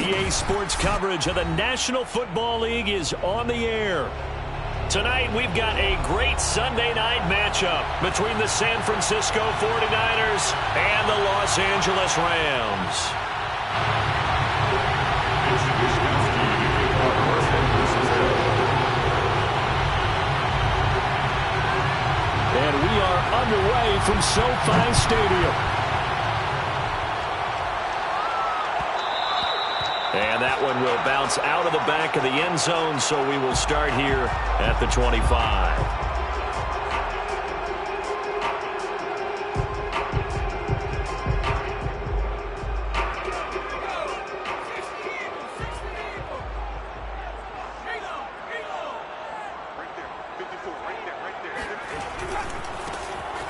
EA Sports coverage of the National Football League is on the air. Tonight, we've got a great Sunday night matchup between the San Francisco 49ers and the Los Angeles Rams. And we are underway from SoFi Stadium. And that one will bounce out of the back of the end zone, so we will start here at the 25.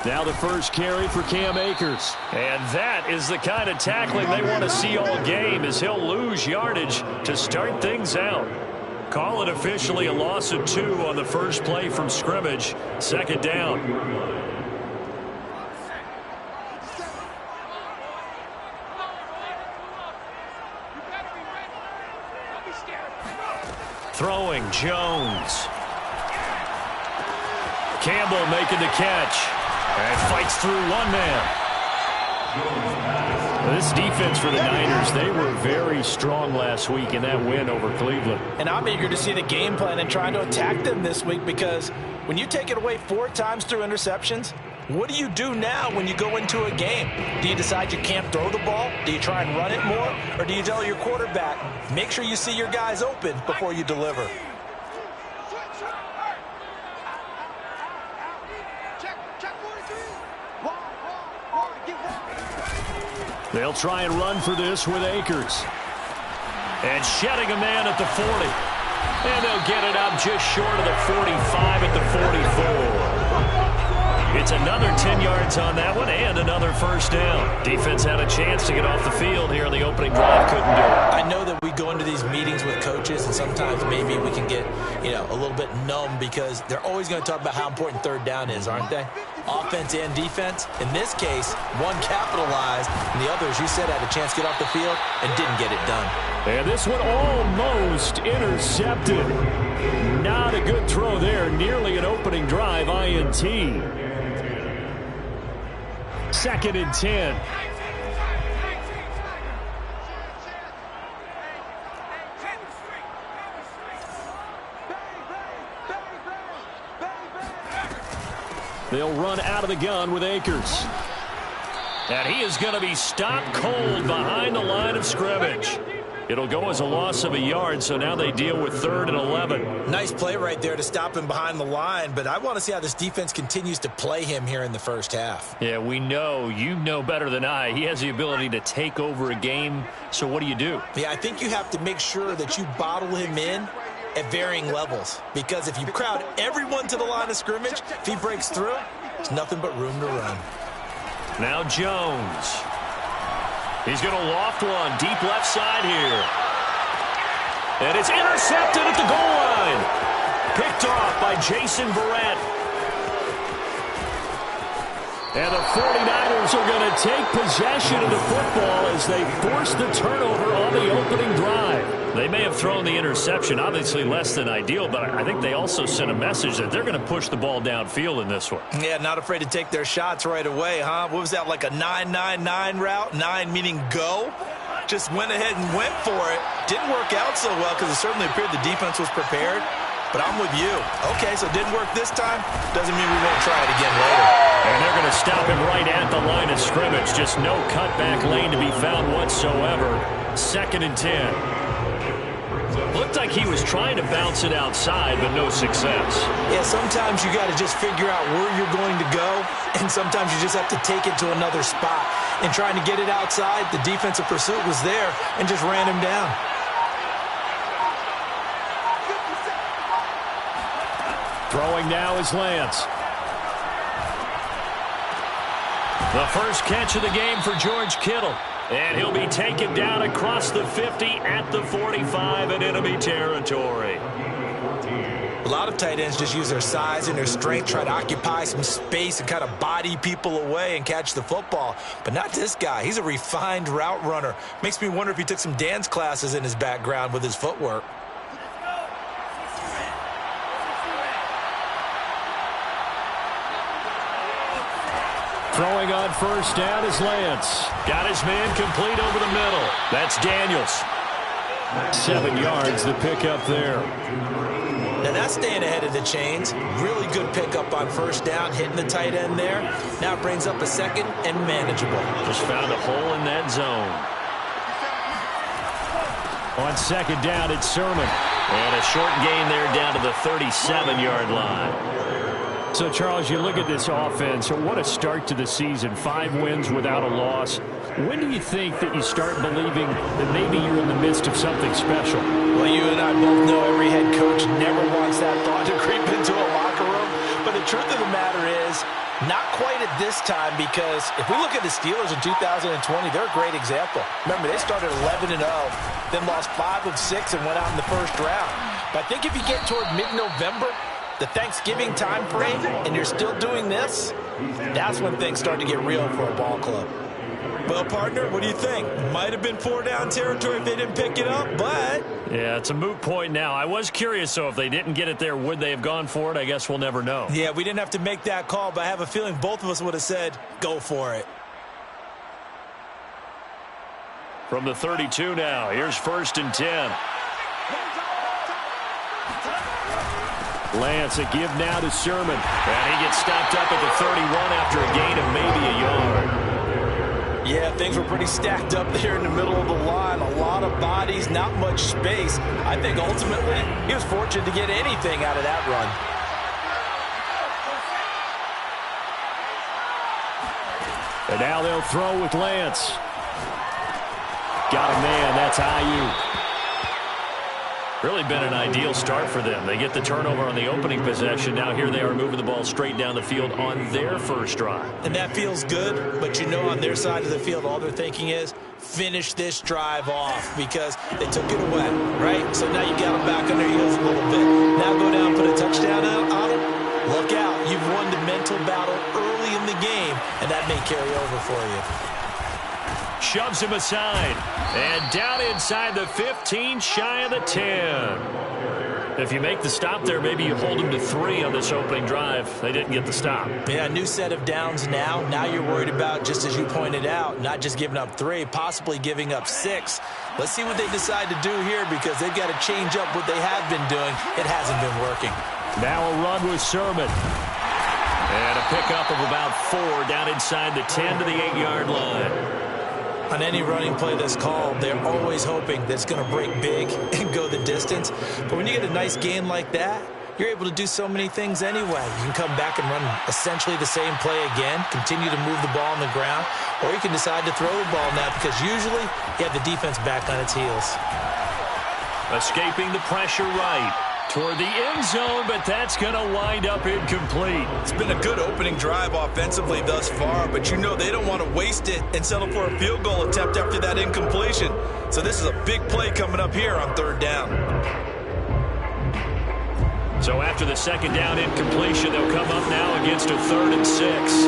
Now the first carry for Cam Akers. And that is the kind of tackling they want to see all game, as he'll lose yardage to start things out. Call it officially a loss of 2 on the first play from scrimmage. Second down. Throwing, Jones. Campbell making the catch. And fights through one man. This defense for the Niners, they were very strong last week in that win over Cleveland. And I'm eager to see the game plan and trying to attack them this week, because when you take it away 4 times through interceptions, what do you do now when you go into a game? Do you decide you can't throw the ball? Do you try and run it more? Or do you tell your quarterback, make sure you see your guys open before you deliver? They'll try and run for this with Akers. And shedding a man at the 40. And they'll get it up just short of the 45 at the 44. It's another 10 yards on that one and another first down. Defense had a chance to get off the field here in the opening drive. Couldn't do it. I know that we go into these meetings with coaches, and sometimes maybe we can get, a little bit numb, because they're always going to talk about how important third down is, aren't they? Offense and defense. In this case, one capitalized, and the others, you said, had a chance to get off the field and didn't get it done. And this one almost intercepted. Not a good throw there. Nearly an opening drive INT. Second and 10. They'll run out of the gun with Akers. And he is going to be stopped cold behind the line of scrimmage. It'll go as a loss of a yard, so now they deal with 3rd and 11. Nice play right there to stop him behind the line, but I want to see how this defense continues to play him here in the first half. Yeah, we know. You know better than I. He has the ability to take over a game, so what do? Yeah, I think you have to make sure that you bottle him in at varying levels, because if you crowd everyone to the line of scrimmage, if he breaks through, there's nothing but room to run. Now Jones. He's going to loft one deep left side here. And it's intercepted at the goal line. Picked off by Jason Verrett. And the 49ers are going to take possession of the football as they force the turnover on the opening drive. They may have thrown the interception, obviously less than ideal, but I think they also sent a message that they're going to push the ball downfield in this one. Yeah, not afraid to take their shots right away, huh? What was that, like a 9-9-9 route? 9 meaning go? Just went ahead and went for it. Didn't work out so well, because it certainly appeared the defense was prepared. But I'm with you. Okay, so it didn't work this time. Doesn't mean we won't try it again later. And they're going to stop him right at the line of scrimmage. Just no cutback lane to be found whatsoever. 2nd and 10. Looked like he was trying to bounce it outside, but no success. Yeah, sometimes you got to just figure out where you're going to go, and sometimes you just have to take it to another spot. And trying to get it outside, the defensive pursuit was there and just ran him down. Throwing now is Lance. The first catch of the game for George Kittle. And he'll be taken down across the 50 at the 45 in enemy territory. A lot of tight ends just use their size and their strength, try to occupy some space and kind of body people away and catch the football. But not this guy. He's a refined route runner. Makes me wonder if he took some dance classes in his background with his footwork. Throwing on first down is Lance. Got his man complete over the middle. That's Daniels. 7 yards, the pickup there. Now that's staying ahead of the chains. Really good pickup on first down, hitting the tight end there. Now it brings up a second and manageable. Just found a hole in that zone. On second down, it's Sermon. And a short gain there down to the 37-yard line. So, Charles, you look at this offense, what a start to the season. 5 wins without a loss. When do you think that you start believing that maybe you're in the midst of something special? Well, you and I both know every head coach never wants that thought to creep into a locker room. But the truth of the matter is, not quite at this time, because if we look at the Steelers in 2020, they're a great example. Remember, they started 11-0, then lost 5 of 6 and went out in the first round. But I think if you get toward mid-November, the Thanksgiving time frame, and you're still doing this, that's when things start to get real for a ball club. Well, partner, what do you think? Might have been 4-down territory if they didn't pick it up, but... Yeah, it's a moot point now. I was curious, so if they didn't get it there, would they have gone for it? I guess we'll never know. Yeah, we didn't have to make that call, but I have a feeling both of us would have said, go for it. From the 32 now, here's 1st and 10. Lance, a give now to Sermon. And he gets stopped up at the 31 after a gain of maybe a yard. Yeah, things were pretty stacked up there in the middle of the line. A lot of bodies, not much space. I think ultimately he was fortunate to get anything out of that run. And now they'll throw with Lance. Got a man, that's Ayuk. Really been an ideal start for them. They get the turnover on the opening possession. Now here they are moving the ball straight down the field on their first drive. And that feels good, but you know on their side of the field all they're thinking is finish this drive off because they took it away, right? So now you got them back on their heels a little bit. Now go down, put a touchdown on them. Look out. You've won the mental battle early in the game, and that may carry over for you. Shoves him aside. And down inside the 15, shy of the 10. If you make the stop there, maybe you hold him to 3 on this opening drive. They didn't get the stop. Yeah, new set of downs now. Now you're worried about, just as you pointed out, not just giving up 3, possibly giving up 6. Let's see what they decide to do here because they've got to change up what they have been doing. It hasn't been working. Now a run with Sermon. And a pickup of about 4 down inside the 10 to the 8-yard line. On any running play that's called, they're always hoping that it's going to break big and go the distance. But when you get a nice gain like that, you're able to do so many things anyway. You can come back and run essentially the same play again, continue to move the ball on the ground, or you can decide to throw the ball now because usually you have the defense back on its heels. Escaping the pressure right toward the end zone, but that's going to wind up incomplete. It's been a good opening drive offensively thus far, but you know they don't want to waste it and settle for a field goal attempt after that incompletion. So this is a big play coming up here on 3rd down. So after the 2nd down incompletion, they'll come up now against a 3rd and 6.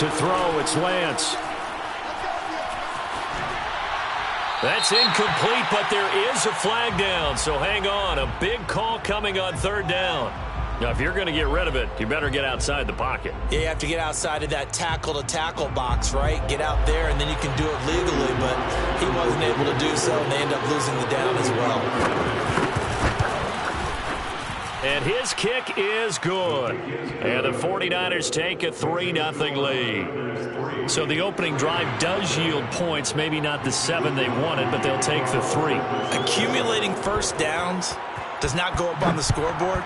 To throw, it's Lance. That's incomplete, but there is a flag down, so hang on. A big call coming on 3rd down. Now, if you're going to get rid of it, you better get outside the pocket. Yeah, you have to get outside of that tackle-to-tackle box, right? Get out there, and then you can do it legally, but he wasn't able to do so, and they end up losing the down as well. And his kick is good. And the 49ers take a 3-0 lead. So the opening drive does yield points, maybe not the 7 they wanted, but they'll take the 3. Accumulating first downs does not go up on the scoreboard,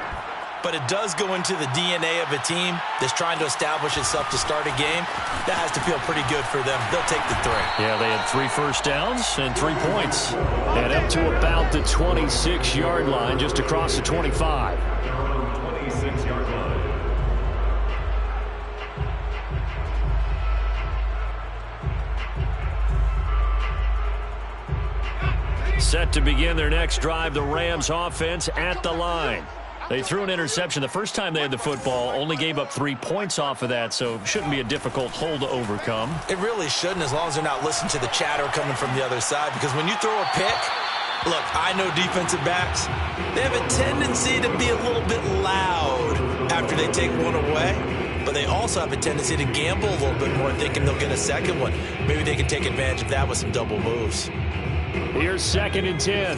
but it does go into the DNA of a team that's trying to establish itself to start a game. That has to feel pretty good for them. They'll take the 3. Yeah, they had 3 first downs and 3 points. And up to about the 26-yard line, just across the 25. 26-yard line. Set to begin their next drive, the Rams offense at the line. They threw an interception the first time they had the football, only gave up 3 points off of that, so shouldn't be a difficult hole to overcome. It really shouldn't, as long as they're not listening to the chatter coming from the other side, because when you throw a pick, look, I know defensive backs, they have a tendency to be a little bit loud after they take one away, but they also have a tendency to gamble a little bit more, thinking they'll get a second one. Maybe they can take advantage of that with some double moves. Here's 2nd and 10.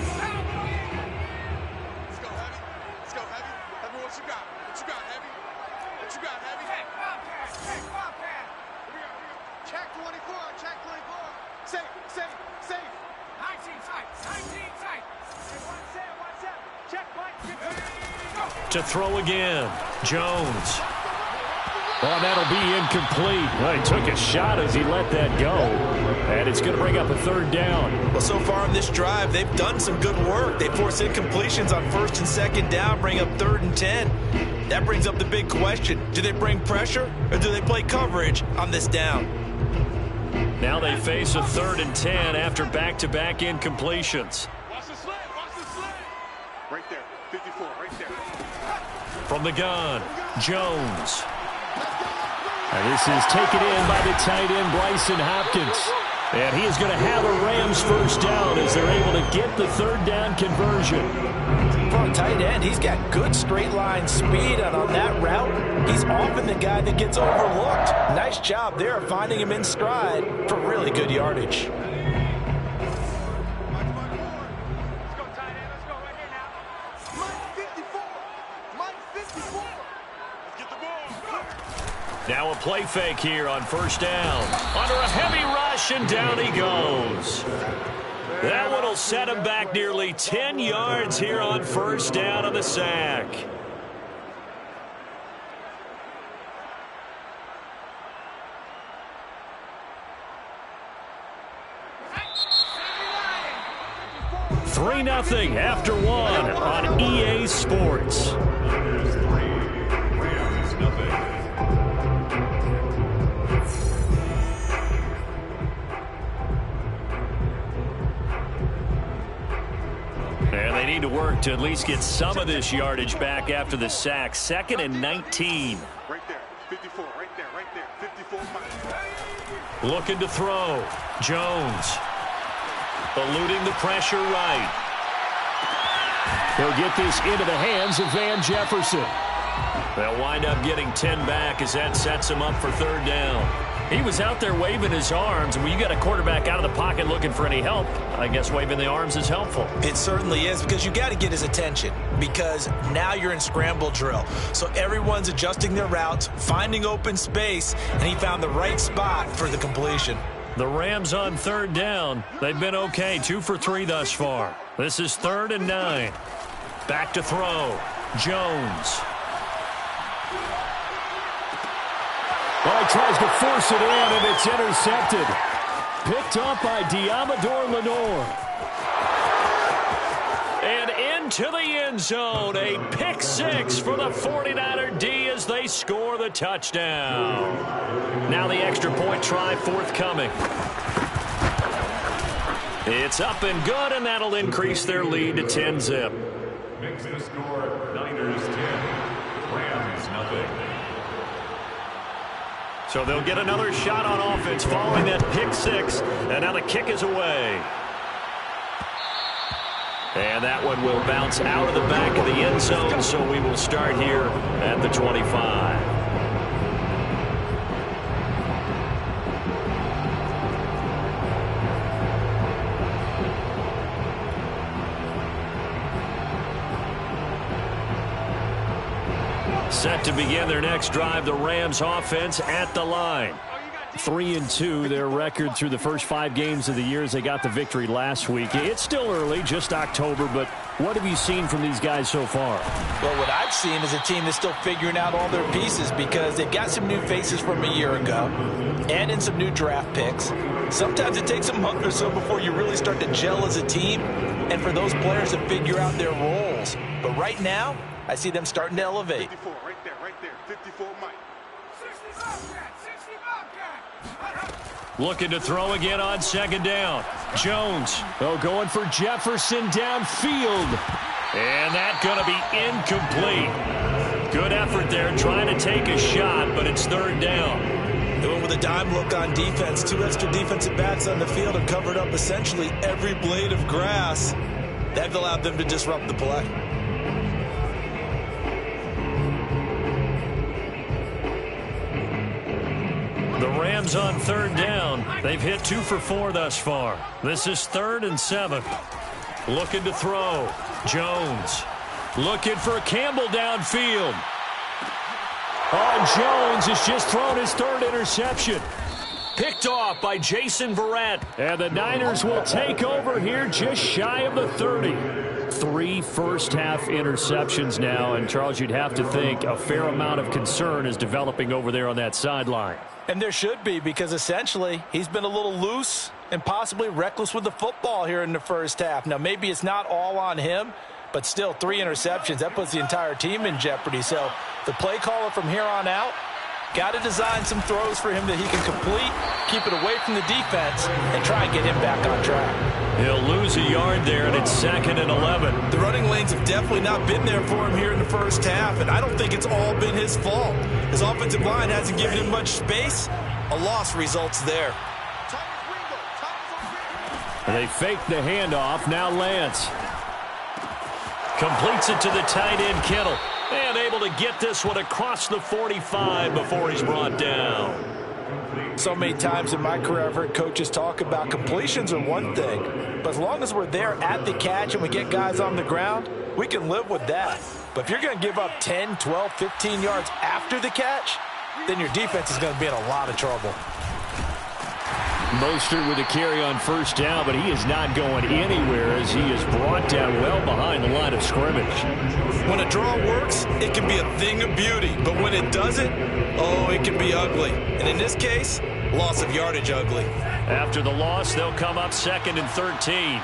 To throw again, Jones. Well, that'll be incomplete. Well, he took a shot as he let that go. And it's going to bring up a 3rd down. Well, so far on this drive, they've done some good work. They force incompletions on 1st and 2nd down, bring up 3rd and 10. That brings up the big question. Do they bring pressure or do they play coverage on this down? Now they face a 3rd and 10 after back-to-back incompletions. Watch the slant. Watch the slant. Right there. 54, right there. From the gun, Jones. And this is taken in by the tight end, Bryson Hopkins. And he is going to have a Rams 1st down as they're able to get the 3rd down conversion. For a tight end, he's got good straight line speed, and on that route, he's often the guy that gets overlooked. Nice job there of finding him in stride for really good yardage. Now a play fake here on 1st down. Under a heavy rush, and down he goes. That one will set him back nearly 10 yards here on 1st down on the sack. Three 3-0 after 1 on EA Sports. And they need to work to at least get some of this yardage back after the sack. 2nd and 19. Right there, 54, right there, right there, 54. Looking to throw. Jones. Eluding the pressure right. He'll get this into the hands of Van Jefferson. They'll wind up getting 10 back as that sets him up for 3rd down. He was out there waving his arms. When you got a quarterback out of the pocket looking for any help, I guess waving the arms is helpful. It certainly is, because you got to get his attention, because now you're in scramble drill. So everyone's adjusting their routes, finding open space, and he found the right spot for the completion. The Rams on 3rd down. They've been okay, 2 for 3 thus far. This is 3rd and 9. Back to throw. Jones. Well, he tries to force it in, and it's intercepted. Picked up by Diamador Lenore. And into the end zone. A pick 6 for the 49er D as they score the touchdown. Now the extra point try forthcoming. It's up and good, and that'll increase their lead to 10-zip. Makes the score Niners 10, Rams nothing. So they'll get another shot on offense following that pick 6, and now the kick is away. And that one will bounce out of the back of the end zone, so we will start here at the 25. Set to begin their next drive, the Rams offense at the line. 3-2, their record through the first 5 games of the year as they got the victory last week. It's still early, just October, but what have you seen from these guys so far? Well, what I've seen is a team that's still figuring out all their pieces, because they've got some new faces from a year ago and in some new draft picks. Sometimes it takes a month or so before you really start to gel as a team and for those players to figure out their roles. But right now, I see them starting to elevate. 54, right there, 54, Mike. 60 Bobcat, 60 Bobcat. Looking to throw again on second down. Jones, going for Jefferson downfield. And that's going to be incomplete. Good effort there trying to take a shot, but it's third down. They went with a dime look on defense. 2 extra defensive backs on the field and covered up essentially every blade of grass. That allowed them to disrupt the play. The Rams on third down. They've hit 2 for 4 thus far. This is 3rd and 7. Looking to throw. Jones. Looking for Campbell downfield. Oh, Jones has just thrown his 3rd interception. Picked off by Jason Verrett. And the Niners will take over here just shy of the 30. 3 first-half interceptions now. And, Charles, you'd have to think a fair amount of concern is developing over there on that sideline. And there should be, because essentially he's been a little loose and possibly reckless with the football here in the first half. Now, maybe it's not all on him, but still 3 interceptions. That puts the entire team in jeopardy. So the play caller from here on out got to design some throws for him that he can complete, keep it away from the defense, and try and get him back on track. He'll lose a yard there, and it's 2nd and 11. The running lanes have definitely not been there for him here in the first half, and I don't think it's all been his fault. His offensive line hasn't given him much space. A loss results there. And they fake the handoff. Now Lance completes it to the tight end, Kittle. And able to get this one across the 45 before he's brought down. So many times in my career I've heard coaches talk about completions are one thing, but as long as we're there at the catch and we get guys on the ground, we can live with that. But if you're going to give up 10, 12, 15 yards after the catch, then your defense is going to be in a lot of trouble. Mostert with a carry on first down, but he is not going anywhere as he is brought down well behind the line of scrimmage. When a draw works, it can be a thing of beauty, but when it doesn't, oh, it can be ugly. And in this case, loss of yardage ugly. After the loss, they'll come up 2nd and 13.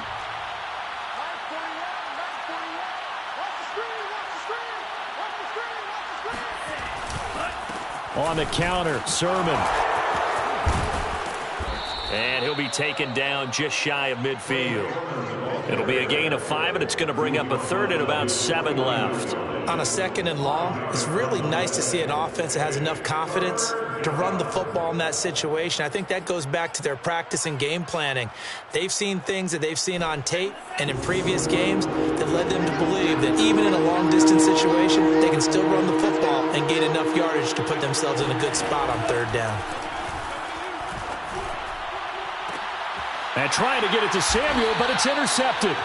On the counter, Sermon. And he'll be taken down just shy of midfield. It'll be a gain of 5, and it's going to bring up a 3rd and about 7 left. On a 2nd and long, it's really nice to see an offense that has enough confidence to run the football in that situation. I think that goes back to their practice and game planning. They've seen things that they've seen on tape and in previous games that led them to believe that even in a long-distance situation, they can still run the football and gain enough yardage to put themselves in a good spot on 3rd down. And trying to get it to Samuel, but it's intercepted.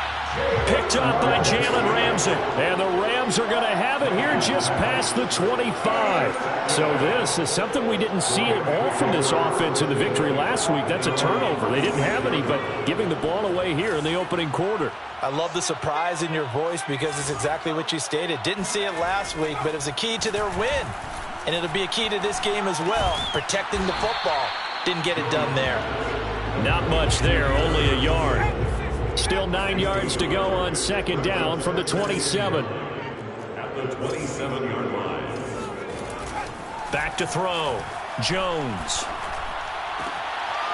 Picked up by Jalen Ramsey. And the Rams are going to have it here just past the 25. So this is something we didn't see at all from this offense in the victory last week. That's a turnover. They didn't have any, but giving the ball away here in the opening quarter. I love the surprise in your voice because it's exactly what you stated. Didn't see it last week, but it was a key to their win. And it'll be a key to this game as well, protecting the football. Didn't get it done there. Not much there, only a yard. Still 9 yards to go on 2nd down from the 27. At the 27-yard line. Back to throw. Jones.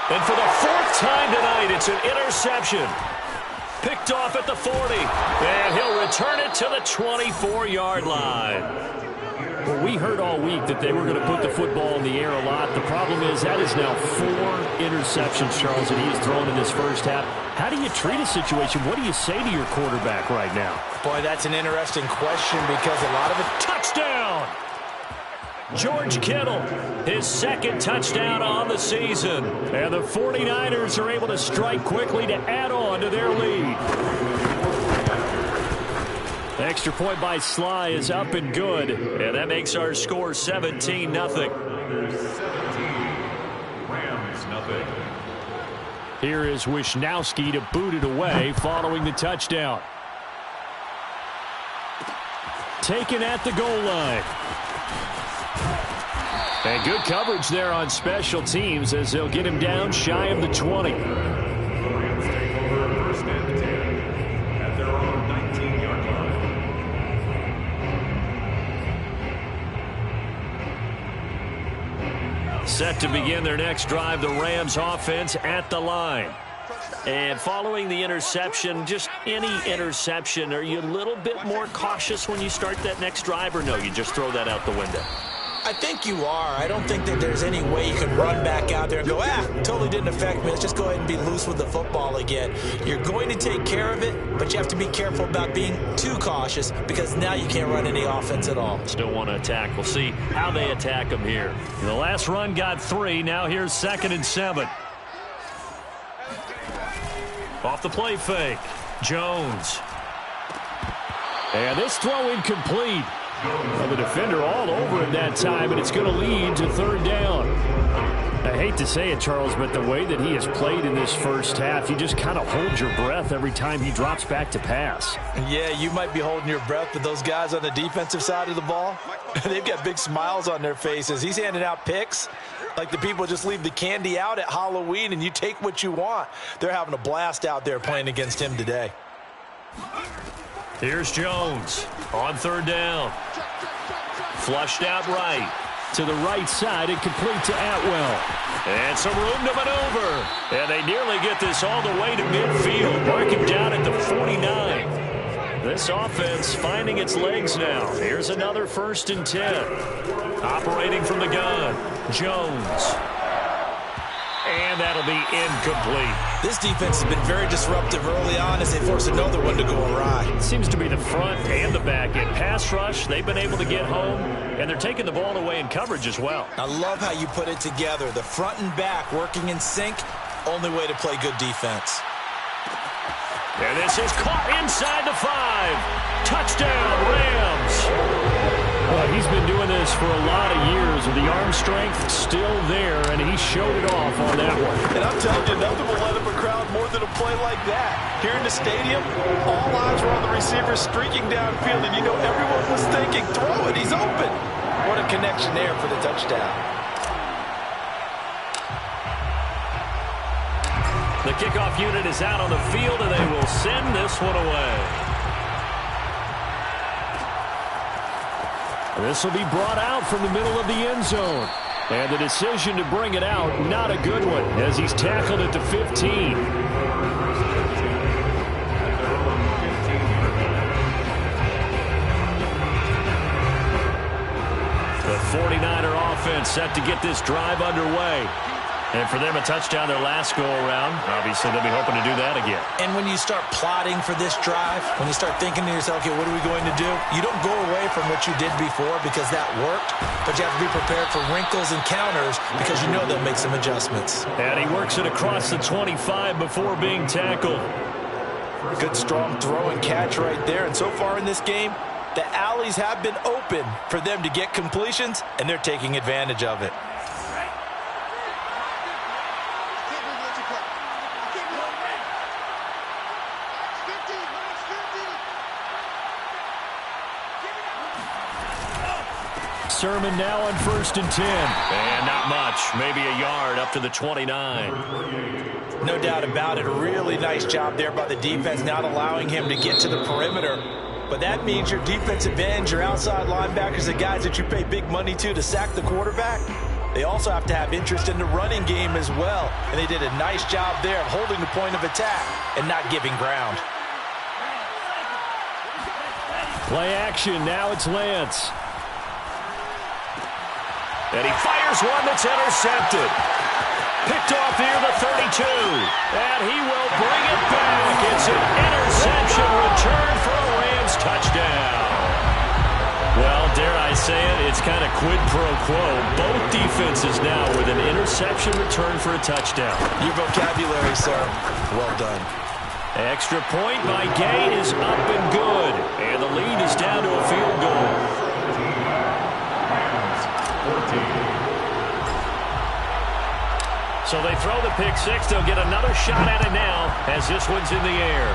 And for the 4th time tonight, it's an interception. Picked off at the 40. And he'll return it to the 24-yard line. Well, we heard all week that they were going to put the football in the air a lot. The problem is that is now 4 interceptions, Charles, that he has thrown in this first half. How do you treat a situation? What do you say to your quarterback right now? Boy, that's an interesting question because a lot of it... Touchdown! George Kittle, his 2nd touchdown on the season. And the 49ers are able to strike quickly to add on to their lead. Extra point by Sly is up and good. And that makes our score 17-0. Niners 17, Rams nothing. Here is Wisnowski to boot it away following the touchdown. Taken at the goal line. And good coverage there on special teams as they'll get him down shy of the 20. Rams take over 1st and 10 at their own 19-yard line. set to begin their next drive. The Rams offense at the line. And following the interception, just any interception, are you a little bit more cautious when you start that next drive, or no, you just throw that out the window? I think you are. I don't think that there's any way you could run back out there and go, totally didn't affect me. Let's just go ahead and be loose with the football again. You're going to take care of it, but you have to be careful about being too cautious because now you can't run any offense at all. Still want to attack. We'll see how they attack them here. The last run got 3. Now here's 2nd and 7. Off the play fake. Jones. And this throw incomplete. Well, the defender all over him that time, and it's going to lead to 3rd down. I hate to say it, Charles, but the way that he has played in this first half, you just kind of hold your breath every time he drops back to pass. Yeah, you might be holding your breath, but those guys on the defensive side of the ball, they've got big smiles on their faces. He's handing out picks like the people just leave the candy out at Halloween and you take what you want. They're having a blast out there playing against him today. Here's Jones on 3rd down. Flushed out right. To the right side and complete to Atwell. And some room to maneuver. And they nearly get this all the way to midfield. Mark him down at the 49. This offense finding its legs now. Here's another 1st and 10. Operating from the gun. Jones. And that'll be incomplete. This defense has been very disruptive early on as they force another one to go awry. It seems to be the front and the back end. Pass rush, they've been able to get home, and they're taking the ball away in coverage as well. I love how you put it together. The front and back working in sync, only way to play good defense. And this is caught inside the 5. Touchdown, Rams. Well, he's been doing this for a lot of years with the arm strength still there, and he showed it off on that one. And I'm telling you, nothing will let up a crowd more than a play like that. Here in the stadium, all eyes were on the receiver streaking downfield, and you know everyone was thinking, throw it, he's open. What a connection there for the touchdown. The kickoff unit is out on the field, and they will send this one away. This will be brought out from the middle of the end zone. And the decision to bring it out, not a good one, as he's tackled at the 15. The 49er offense set to get this drive underway. And for them, a touchdown their last go-around. Obviously, they'll be hoping to do that again. And when you start plotting for this drive, when you start thinking to yourself, okay, what are we going to do? You don't go away from what you did before because that worked, but you have to be prepared for wrinkles and counters because you know they'll make some adjustments. And he works it across the 25 before being tackled. Good, strong throw and catch right there. And so far in this game, the alleys have been open for them to get completions, and they're taking advantage of it. Sermon now on 1st and 10. And not much. Maybe a yard up to the 29. No doubt about it. A really nice job there by the defense, not allowing him to get to the perimeter. But that means your defensive ends, your outside linebackers, the guys that you pay big money to sack the quarterback, they also have to have interest in the running game as well. And they did a nice job there of holding the point of attack and not giving ground. Play action. Now it's Lance. And he fires one that's intercepted. Picked off near the 32. And he will bring it back. It's an interception return for a Rams touchdown. Well, dare I say it, it's kind of quid pro quo. Both defenses now with an interception return for a touchdown. Your vocabulary, sir. Well done. Extra point by Gay is up and good. And the lead is down to a field goal. So they throw the pick six. They'll get another shot at it now as this one's in the air.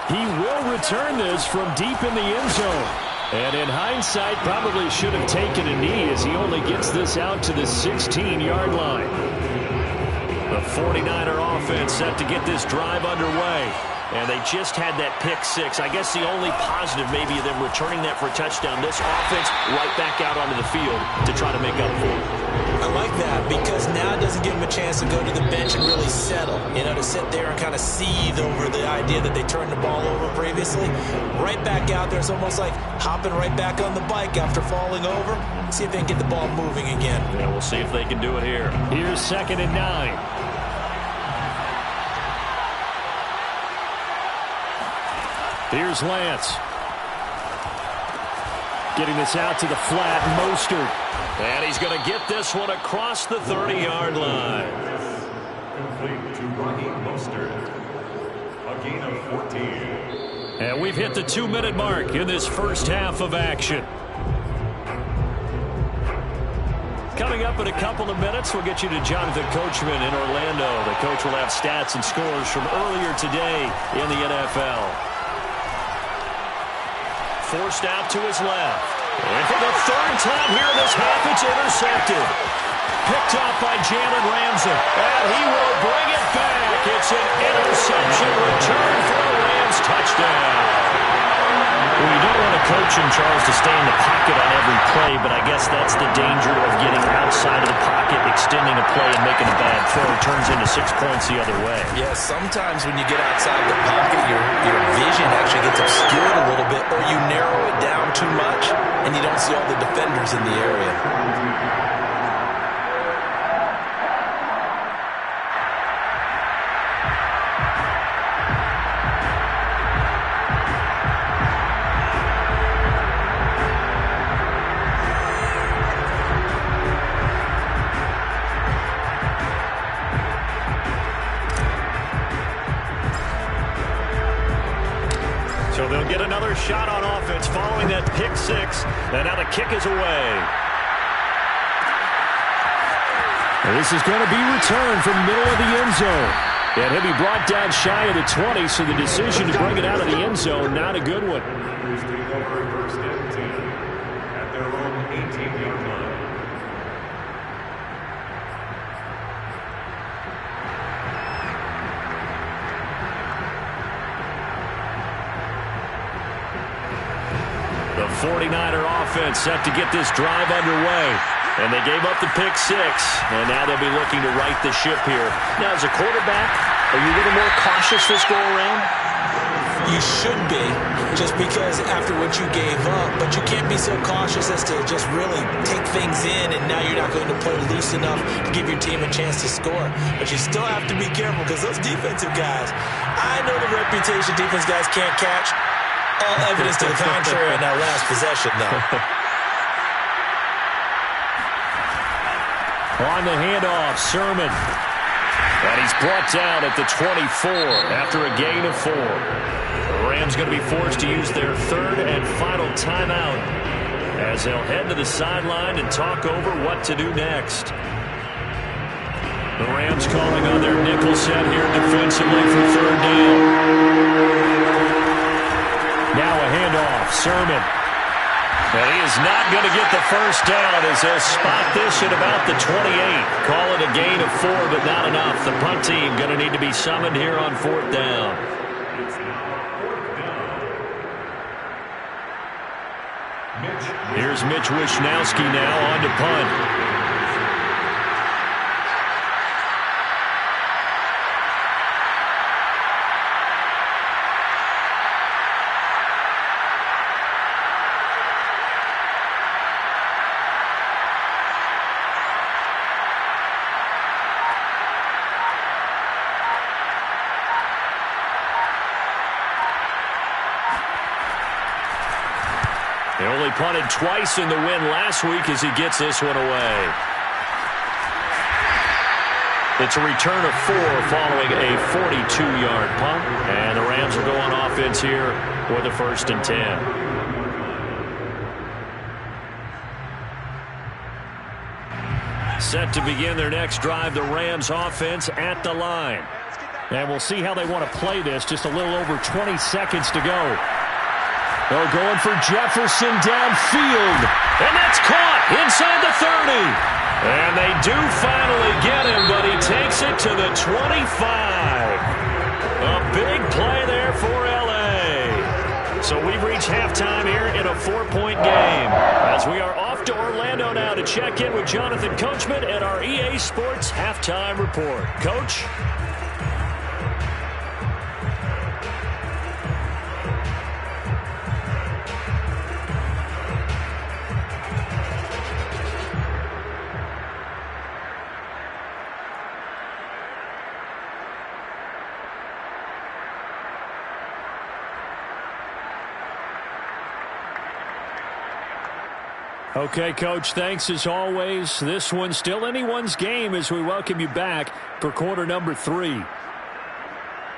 He will return this from deep in the end zone. And in hindsight, probably should have taken a knee as he only gets this out to the 16-yard line. The 49er offense set to get this drive underway. And they just had that pick six. I guess the only positive maybe of them returning that for a touchdown. This offense right back out onto the field to try to make up for it. I like that because now it doesn't give them a chance to go to the bench and really settle. You know, to sit there and kind of seethe over the idea that they turned the ball over previously. Right back out there. It's almost like hopping right back on the bike after falling over. See if they can get the ball moving again. Yeah, we'll see if they can do it here. Here's 2nd and 9. Here's Lance. Getting this out to the flat, Mostert. And he's going to get this one across the 30-yard line. Complete to Raheem Mostert. A gain of 14. And we've hit the 2-minute mark in this first half of action. Coming up in a couple of minutes, we'll get you to Jonathan Coachman in Orlando. The coach will have stats and scores from earlier today in the NFL. Forced out to his left. And for the 3rd time here in this half, it's intercepted. Picked off by Jalen Ramsey. And he will bring it back. It's an interception return for a Rams touchdown. Well, you don't want a coach in Charles to stay in the pocket on every play, but I guess that's the danger of getting outside of the pocket, extending a play, and making a bad throw. It turns into 6 points the other way. Yeah, sometimes when you get outside the pocket, your vision actually gets obscured a little bit, or you narrow it down too much, and you don't see all the defenders in the area. So they'll get another shot on offense following that pick six. And now the kick is away. And this is going to be returned from the middle of the end zone. And he'll be brought down shy of the 20, so the decision to bring it out of the end zone, not a good one. Take over 1st and 10 at their own 18-yard line. The 49er offense set to get this drive underway. And they gave up the pick six. And now they'll be looking to right the ship here. Now, as a quarterback, are you a little more cautious this go-around? You should be, just because after what you gave up. But you can't be so cautious as to just really take things in, and now you're not going to play loose enough to give your team a chance to score. But you still have to be careful because those defensive guys, I know the reputation defense guys can't catch. All evidence to the contrary in that last possession, though. On the handoff, Sermon. And he's brought down at the 24 after a gain of 4. The Rams going to be forced to use their 3rd and final timeout as they'll head to the sideline and talk over what to do next. The Rams calling on their nickel set here defensively for 3rd down. Now a handoff, Sermon. And he is not going to get the first down as they'll spot this at about the 28. Call it a gain of 4, but not enough. The punt team going to need to be summoned here on 4th down. Here's Mitch Wishnowsky now on to punt. He only punted twice in the win last week as he gets this one away. It's a return of 4 following a 42-yard punt. And the Rams will go on offense here with a 1st and 10. Set to begin their next drive, the Rams offense at the line. And we'll see how they want to play this. Just a little over 20 seconds to go. They're going for Jefferson downfield. And that's caught inside the 30. And they do finally get him, but he takes it to the 25. A big play there a 4-point game. As we are off to Orlando now to check in with Jonathan Coachman and our EA Sports Halftime Report. Coach? Okay, Coach, thanks as always. This one's still anyone's game as we welcome you back for quarter number 3.